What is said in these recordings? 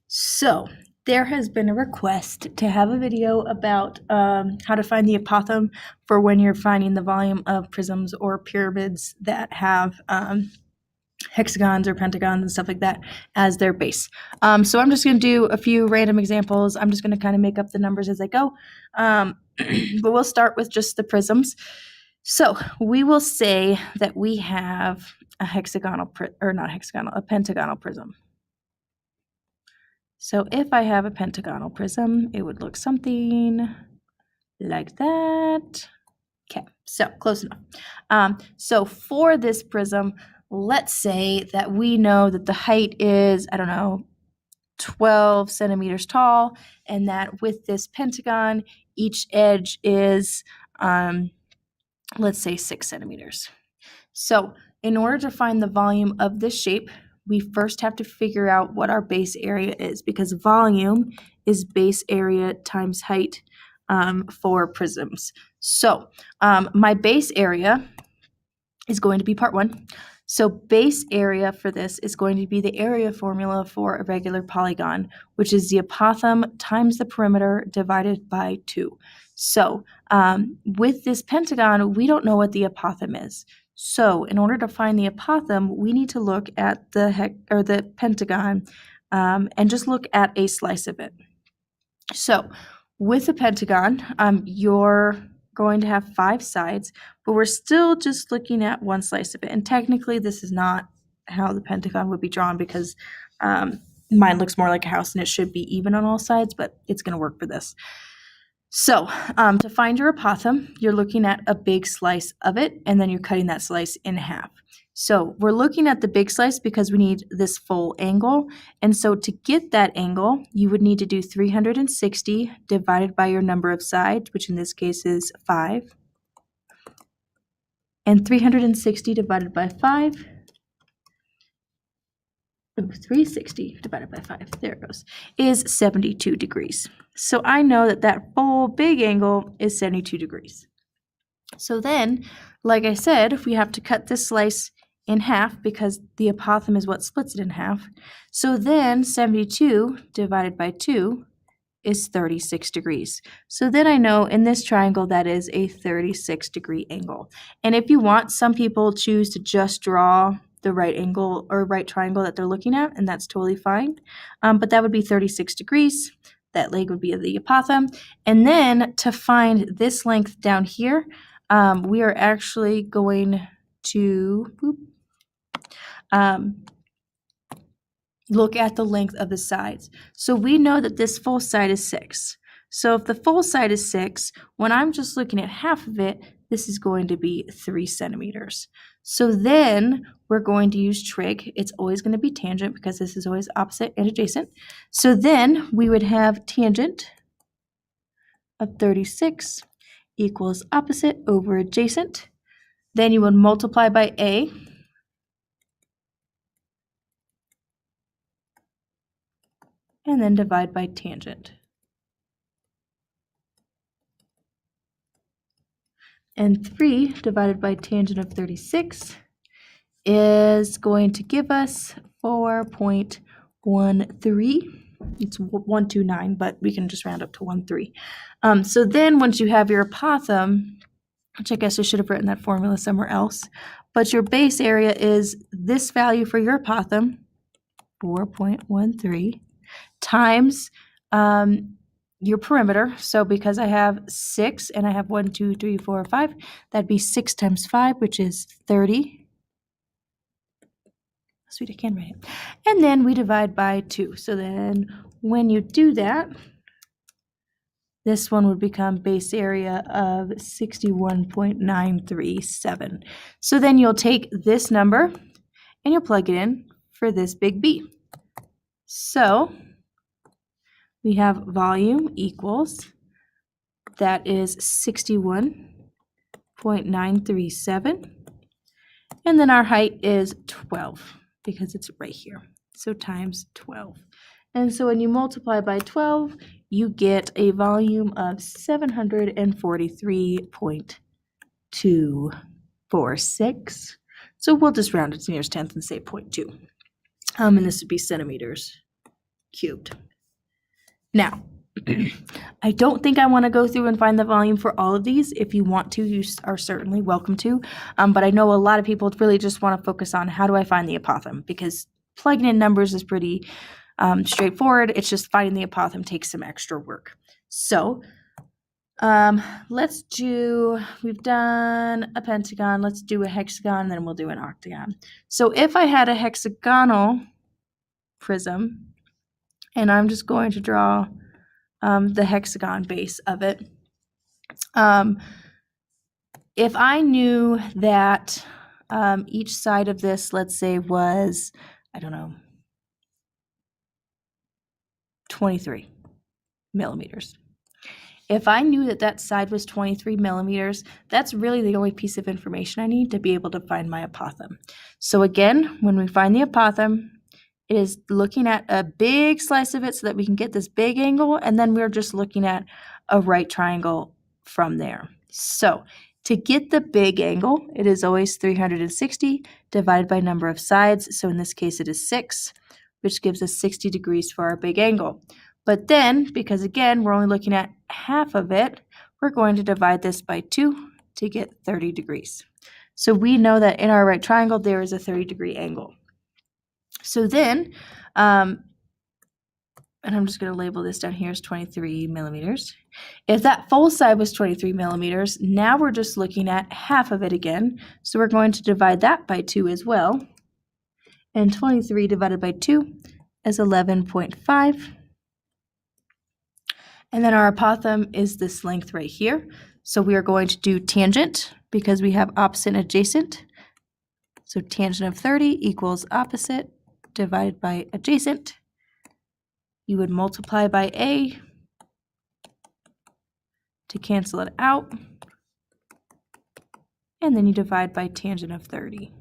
So there has been a request to have a video about how to find the apothem for when you're finding the volume of prisms or pyramids that have hexagons or pentagons and stuff like that as their base. So I'm just going to do a few random examples. I'm just going to kind of make up the numbers as I go. But we'll start with just the prisms. So we will say that we have a a pentagonal prism. So if I have a pentagonal prism, it would look something like that. Okay, so close enough. So for this prism, let's say that we know that the height is, 12 centimeters tall, and that with this pentagon, each edge is, let's say 6 centimeters. So in order to find the volume of this shape, we first have to figure out what our base area is, because volume is base area times height for prisms. So my base area is going to be part 1. So base area for this is going to be the area formula for a regular polygon, which is the apothem times the perimeter divided by 2. So with this pentagon, we don't know what the apothem is. So in order to find the apothem, we need to look at the pentagon and just look at a slice of it. So with the pentagon, you're going to have 5 sides, but we're still just looking at one slice of it. And technically, this is not how the pentagon would be drawn, because mine looks more like a house and it should be even on all sides, but it's going to work for this. So to find your apothem, you're looking at a big slice of it, and then you're cutting that slice in half. So we're looking at the big slice because we need this full angle. And so to get that angle, you would need to do 360 divided by your number of sides, which in this case is 5. And 360 divided by 5. 360 divided by 5, there it goes, is 72 degrees. So I know that that full big angle is 72 degrees. So then, like I said, we have to cut this slice in half because the apothem is what splits it in half. So then 72 divided by 2 is 36 degrees. So then I know in this triangle that is a 36 degree angle. And if you want, some people choose to just draw the right angle or right triangle that they're looking at, and that's totally fine. But that would be 36 degrees. That leg would be the apothem. And then to find this length down here, we are actually going to look at the length of the sides. So we know that this full side is 6. So if the full side is 6, when I'm just looking at half of it, this is going to be 3 centimeters. So then we're going to use trig. It's always going to be tangent because this is always opposite and adjacent. So then we would have tangent of 36 equals opposite over adjacent. Then you would multiply by a. And then divide by tangent. And 3 divided by tangent of 36 is going to give us 4.13. It's 129, but we can just round up to 13. So then once you have your apothem, which I guess I should have written that formula somewhere else, but your base area is this value for your apothem, 4.13, times your perimeter. So because I have 6 and I have 1, 2, 3, 4, 5, that'd be 6 times 5, which is 30. Sweet, I can write it. And then we divide by 2. So then when you do that, this one would become base area of 61.937. So then you'll take this number and you'll plug it in for this big B. So we have volume equals, that is 61.937, and then our height is 12 because it's right here, so times 12. And so when you multiply by 12, you get a volume of 743.246. So we'll just round it to nearest tenth and say 0.2. And this would be centimeters cubed. Now, I don't think I want to go through and find the volume for all of these. If you want to, you are certainly welcome to. But I know a lot of people really just want to focus on how do I find the apothem, because plugging in numbers is pretty straightforward. It's just finding the apothem takes some extra work. So we've done a pentagon, let's do a hexagon, and then we'll do an octagon. So if I had a hexagonal prism, and I'm just going to draw the hexagon base of it. If I knew that each side of this, let's say, was, 23 millimeters. If I knew that that side was 23 millimeters, that's really the only piece of information I need to be able to find my apothem. So again, when we find the apothem, it is looking at a big slice of it so that we can get this big angle, and then we're just looking at a right triangle from there. So to get the big angle, it is always 360 divided by number of sides. So in this case, it is 6, which gives us 60 degrees for our big angle. But then, because again, we're only looking at half of it, we're going to divide this by 2 to get 30 degrees. So we know that in our right triangle, there is a 30-degree angle. So then, and I'm just going to label this down here as 23 millimeters. If that full side was 23 millimeters, now we're just looking at half of it again. So we're going to divide that by 2 as well. And 23 divided by 2 is 11.5. And then our apothem is this length right here. So we are going to do tangent because we have opposite and adjacent. So tangent of 30 equals opposite divided by adjacent. You would multiply by A to cancel it out. And then you divide by tangent of 30.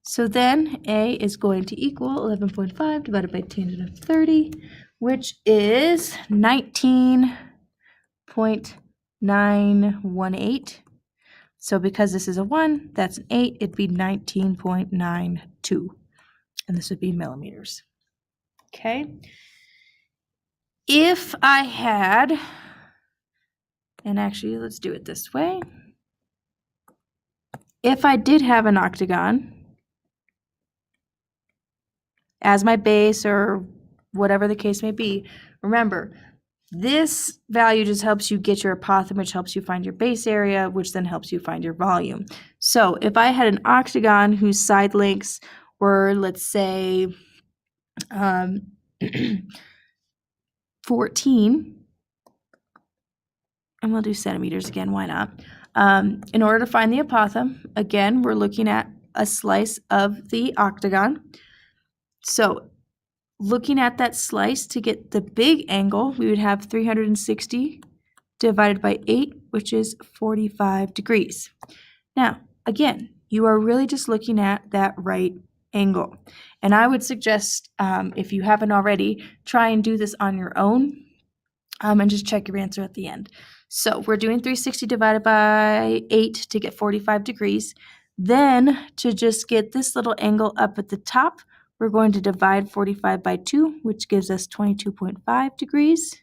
So then A is going to equal 11.5 divided by tangent of 30, which is 19.918. So because this is a 1, that's an 8, it'd be 19.92. And this would be millimeters. Okay. If I had, and actually let's do it this way. If I did have an octagon as my base or whatever the case may be, remember, this value just helps you get your apothem, which helps you find your base area, which then helps you find your volume. So if I had an octagon whose side lengths were, let's say, 14, and we'll do centimeters again, why not? In order to find the apothem, again, we're looking at a slice of the octagon. So looking at that slice to get the big angle, we would have 360 divided by 8, which is 45 degrees. Now, again, you are really just looking at that right angle. And I would suggest, if you haven't already, try and do this on your own and just check your answer at the end. So we're doing 360 divided by 8 to get 45 degrees. Then to just get this little angle up at the top, we're going to divide 45 by 2, which gives us 22.5 degrees.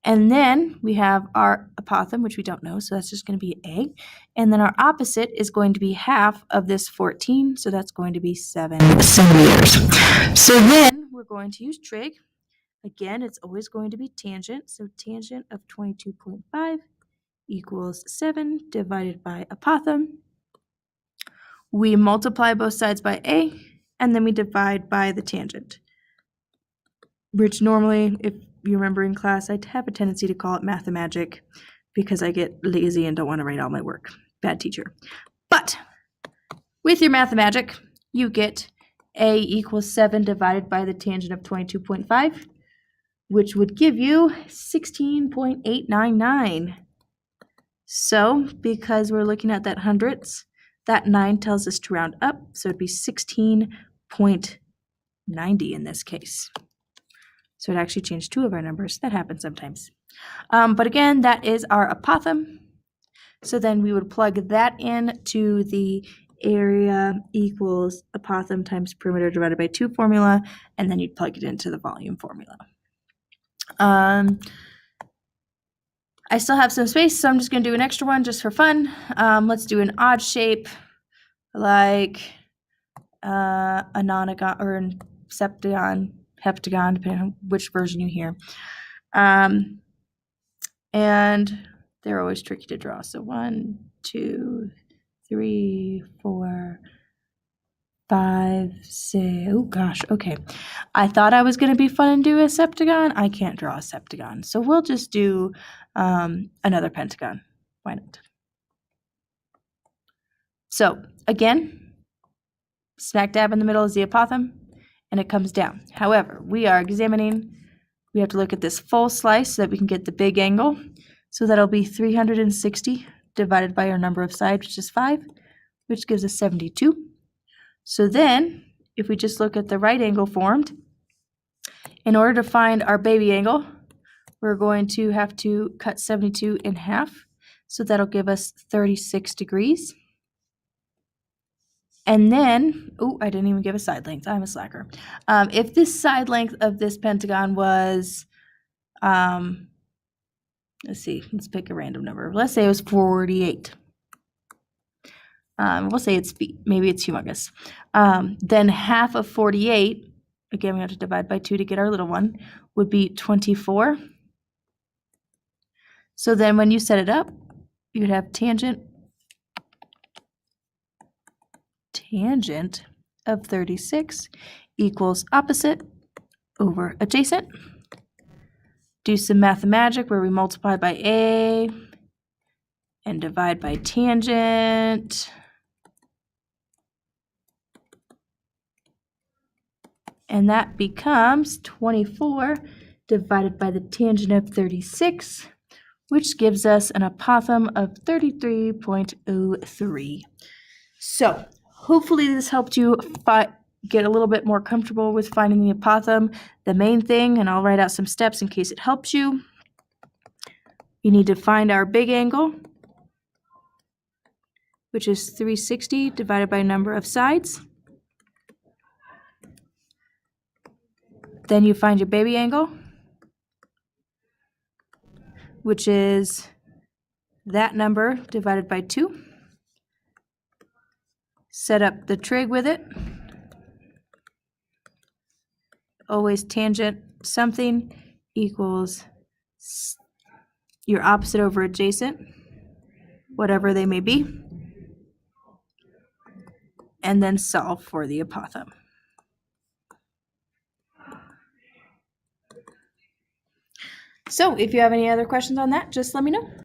And then we have our apothem, which we don't know, so that's just going to be A. And then our opposite is going to be half of this 14, so that's going to be 7 centimeters. So then we're going to use trig. Again, it's always going to be tangent, so tangent of 22.5 equals 7 divided by apothem. We multiply both sides by A, and then we divide by the tangent, which normally, if you remember in class, I have a tendency to call it mathemagic because I get lazy and don't want to write all my work. Bad teacher. But with your mathemagic, you get A equals 7 divided by the tangent of 22.5, which would give you 16.899. So because we're looking at that hundredths, that 9 tells us to round up, so it'd be 16.90 in this case. So it actually changed 2 of our numbers. That happens sometimes. But again, that is our apothem. So then we would plug that in to the area equals apothem times perimeter divided by 2 formula, and then you'd plug it into the volume formula. I still have some space, so I'm just going to do an extra one just for fun. Let's do an odd shape like a nonagon or a septagon, heptagon, depending on which version you hear. And they're always tricky to draw. So 1, 2, 3, 4, 5, 6. Oh gosh, okay. I thought I was going to be fun and do a septagon. I can't draw a septagon. So we'll just do another pentagon. Why not? So again, smack dab in the middle is the apothem, and it comes down. However, we are examining, we have to look at this full slice so that we can get the big angle. So that'll be 360 divided by our number of sides, which is 5, which gives us 72. So then, if we just look at the right angle formed, in order to find our baby angle, we're going to have to cut 72 in half. So that'll give us 36 degrees. And then, oh, I didn't even give a side length. I'm a slacker. If this side length of this pentagon was, let's see, let's pick a random number. Let's say it was 48. We'll say it's feet. Maybe it's humongous. Then half of 48, again, we have to divide by 2 to get our little one, would be 24. So then when you set it up, you'd have tangent of 36 equals opposite over adjacent. Do some mathemagic where we multiply by a and divide by tangent. And that becomes 24 divided by the tangent of 36, which gives us an apothem of 33.03. So hopefully this helped you get a little bit more comfortable with finding the apothem. The main thing, and I'll write out some steps in case it helps you, you need to find our big angle, which is 360 divided by number of sides. Then you find your baby angle, which is that number divided by 2. Set up the trig with it. Always tangent something equals your opposite over adjacent, whatever they may be. And then solve for the apothem. So if you have any other questions on that, just let me know.